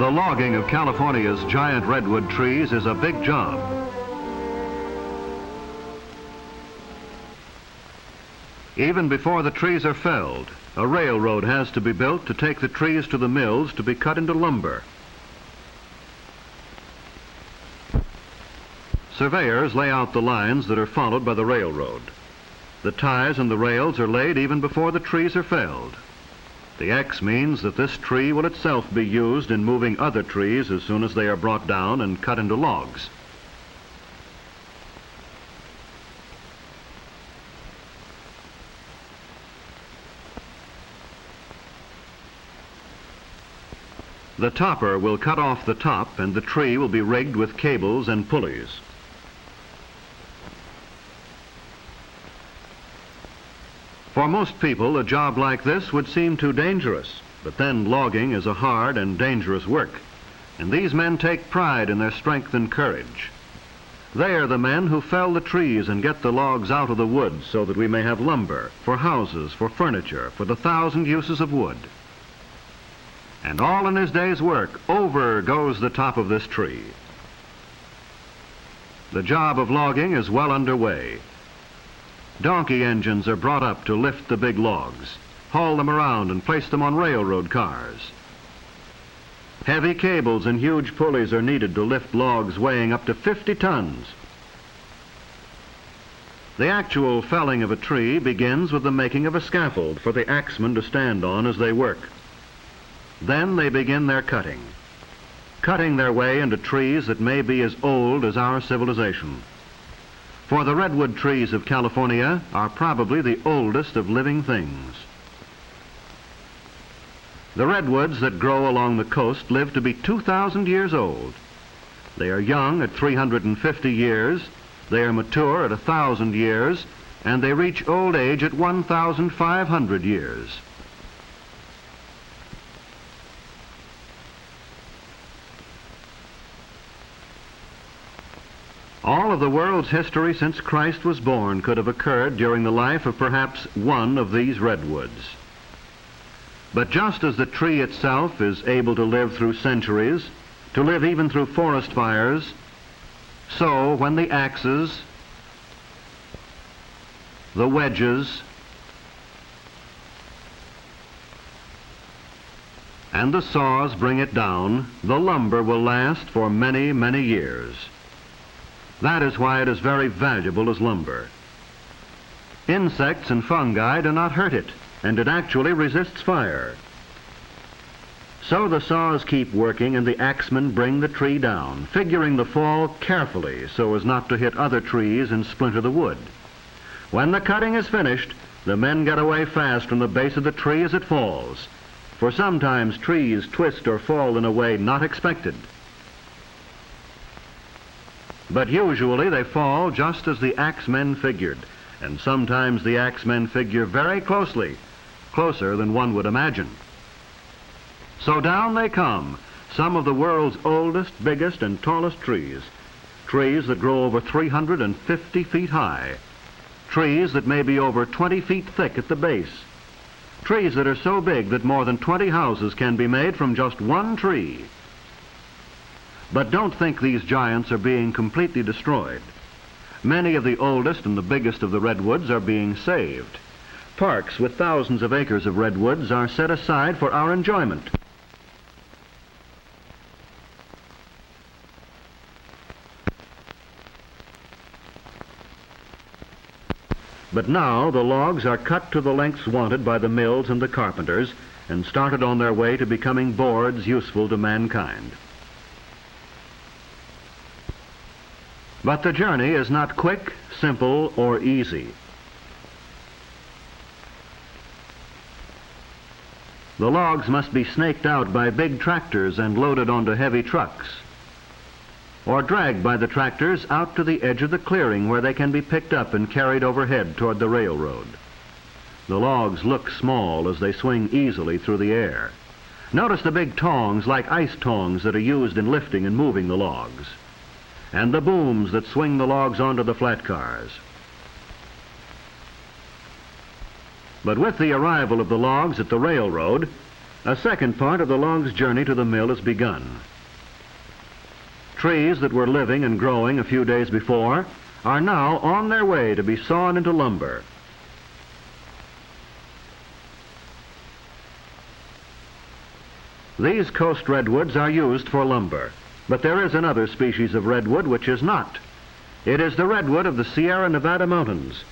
The logging of California's giant redwood trees is a big job. Even before the trees are felled, a railroad has to be built to take the trees to the mills to be cut into lumber. Surveyors lay out the lines that are followed by the railroad. The ties and the rails are laid even before the trees are felled. The X means that this tree will itself be used in moving other trees as soon as they are brought down and cut into logs. The topper will cut off the top and the tree will be rigged with cables and pulleys. For most people, a job like this would seem too dangerous, but then logging is a hard and dangerous work, and these men take pride in their strength and courage. They are the men who fell the trees and get the logs out of the woods so that we may have lumber, for houses, for furniture, for the 1,000 uses of wood. And all in his day's work, over goes the top of this tree. The job of logging is well underway. Donkey engines are brought up to lift the big logs, haul them around and place them on railroad cars. Heavy cables and huge pulleys are needed to lift logs weighing up to 50 tons. The actual felling of a tree begins with the making of a scaffold for the axemen to stand on as they work. Then they begin their cutting their way into trees that may be as old as our civilization. For the redwood trees of California are probably the oldest of living things. The redwoods that grow along the coast live to be 2,000 years old. They are young at 350 years, they are mature at 1,000 years, and they reach old age at 1,500 years. All of the world's history since Christ was born could have occurred during the life of perhaps one of these redwoods. But just as the tree itself is able to live through centuries, to live even through forest fires, so when the axes, the wedges, and the saws bring it down, the lumber will last for many, many years. That is why it is very valuable as lumber. Insects and fungi do not hurt it, and it actually resists fire. So the saws keep working and the axemen bring the tree down, figuring the fall carefully so as not to hit other trees and splinter the wood. When the cutting is finished, the men get away fast from the base of the tree as it falls, for sometimes trees twist or fall in a way not expected. But usually they fall just as the axemen figured, and sometimes the axemen figure very closely, closer than one would imagine. So down they come, some of the world's oldest, biggest, and tallest trees. Trees that grow over 350 feet high. Trees that may be over 20 feet thick at the base. Trees that are so big that more than 20 houses can be made from just one tree. But don't think these giants are being completely destroyed. Many of the oldest and the biggest of the redwoods are being saved. Parks with thousands of acres of redwoods are set aside for our enjoyment. But now the logs are cut to the lengths wanted by the mills and the carpenters and started on their way to becoming boards useful to mankind. But the journey is not quick, simple, or easy. The logs must be snaked out by big tractors and loaded onto heavy trucks, or dragged by the tractors out to the edge of the clearing where they can be picked up and carried overhead toward the railroad. The logs look small as they swing easily through the air. Notice the big tongs like ice tongs that are used in lifting and moving the logs, and the booms that swing the logs onto the flat cars. But with the arrival of the logs at the railroad, A second part of the log's journey to the mill is begun. Trees that were living and growing a few days before are now on their way to be sawn into lumber. These coast redwoods are used for lumber, but there is another species of redwood which is not. It is the redwood of the Sierra Nevada mountains.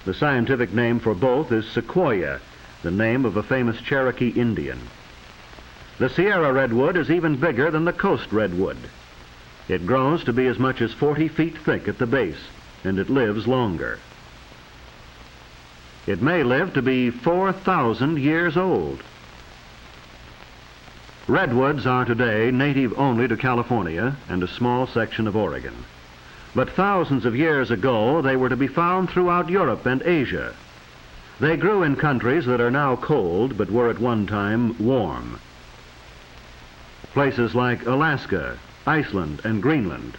The scientific name for both is sequoia, the name of a famous Cherokee Indian. The Sierra redwood is even bigger than the coast redwood. It grows to be as much as 40 feet thick at the base, and it lives longer. It may live to be 4,000 years old. Redwoods are today native only to California and a small section of Oregon. But thousands of years ago, they were to be found throughout Europe and Asia. They grew in countries that are now cold, but were at one time warm. Places like Alaska, Iceland, and Greenland.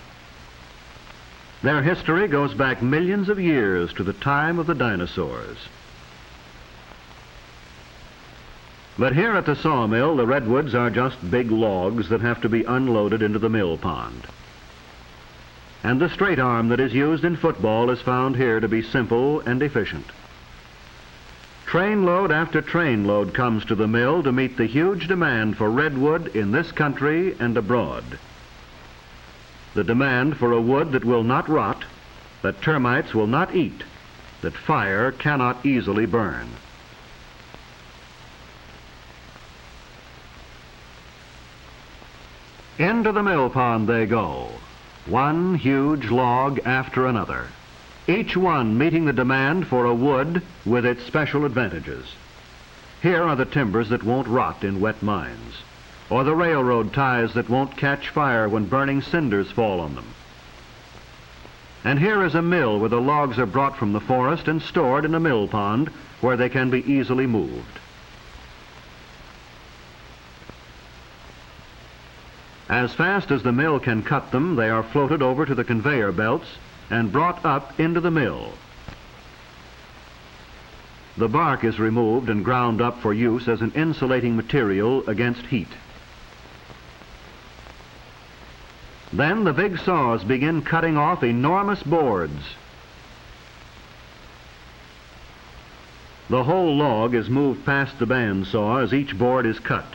Their history goes back millions of years to the time of the dinosaurs. But here at the sawmill, the redwoods are just big logs that have to be unloaded into the mill pond. And the straight arm that is used in football is found here to be simple and efficient. Train load after train load comes to the mill to meet the huge demand for redwood in this country and abroad. The demand for a wood that will not rot, that termites will not eat, that fire cannot easily burn. Into the mill pond they go, one huge log after another, each one meeting the demand for a wood with its special advantages. Here are the timbers that won't rot in wet mines, or the railroad ties that won't catch fire when burning cinders fall on them. And here is a mill where the logs are brought from the forest and stored in a mill pond where they can be easily moved. As fast as the mill can cut them, they are floated over to the conveyor belts and brought up into the mill. The bark is removed and ground up for use as an insulating material against heat. Then the big saws begin cutting off enormous boards. The whole log is moved past the bandsaw as each board is cut.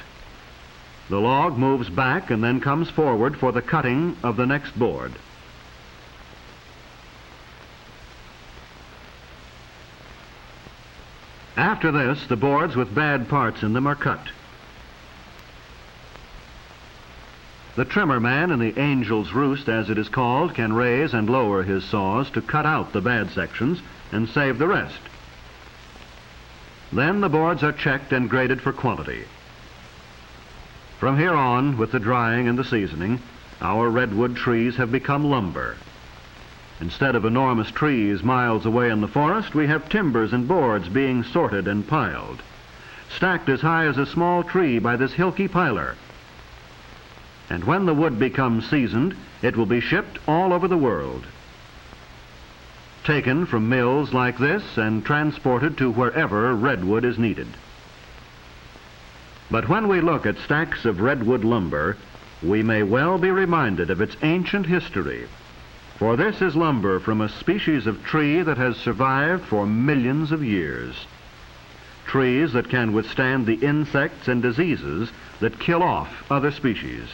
The log moves back and then comes forward for the cutting of the next board. After this, the boards with bad parts in them are cut. The trimmer man in the angel's roost, as it is called, can raise and lower his saws to cut out the bad sections and save the rest. Then the boards are checked and graded for quality. From here on, with the drying and the seasoning, our redwood trees have become lumber. Instead of enormous trees miles away in the forest, we have timbers and boards being sorted and piled, stacked as high as a small tree by this Hilke piler. And when the wood becomes seasoned, it will be shipped all over the world, taken from mills like this and transported to wherever redwood is needed. But when we look at stacks of redwood lumber, we may well be reminded of its ancient history, for this is lumber from a species of tree that has survived for millions of years. Trees that can withstand the insects and diseases that kill off other species.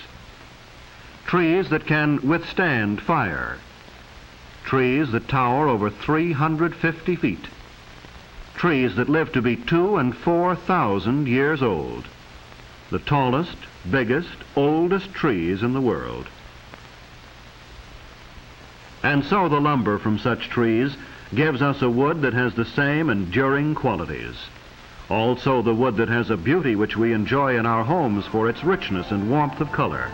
Trees that can withstand fire. Trees that tower over 350 feet. Trees that live to be 2,000 and 4,000 years old. The tallest, biggest, oldest trees in the world. And so the lumber from such trees gives us a wood that has the same enduring qualities. Also the wood that has a beauty which we enjoy in our homes for its richness and warmth of color.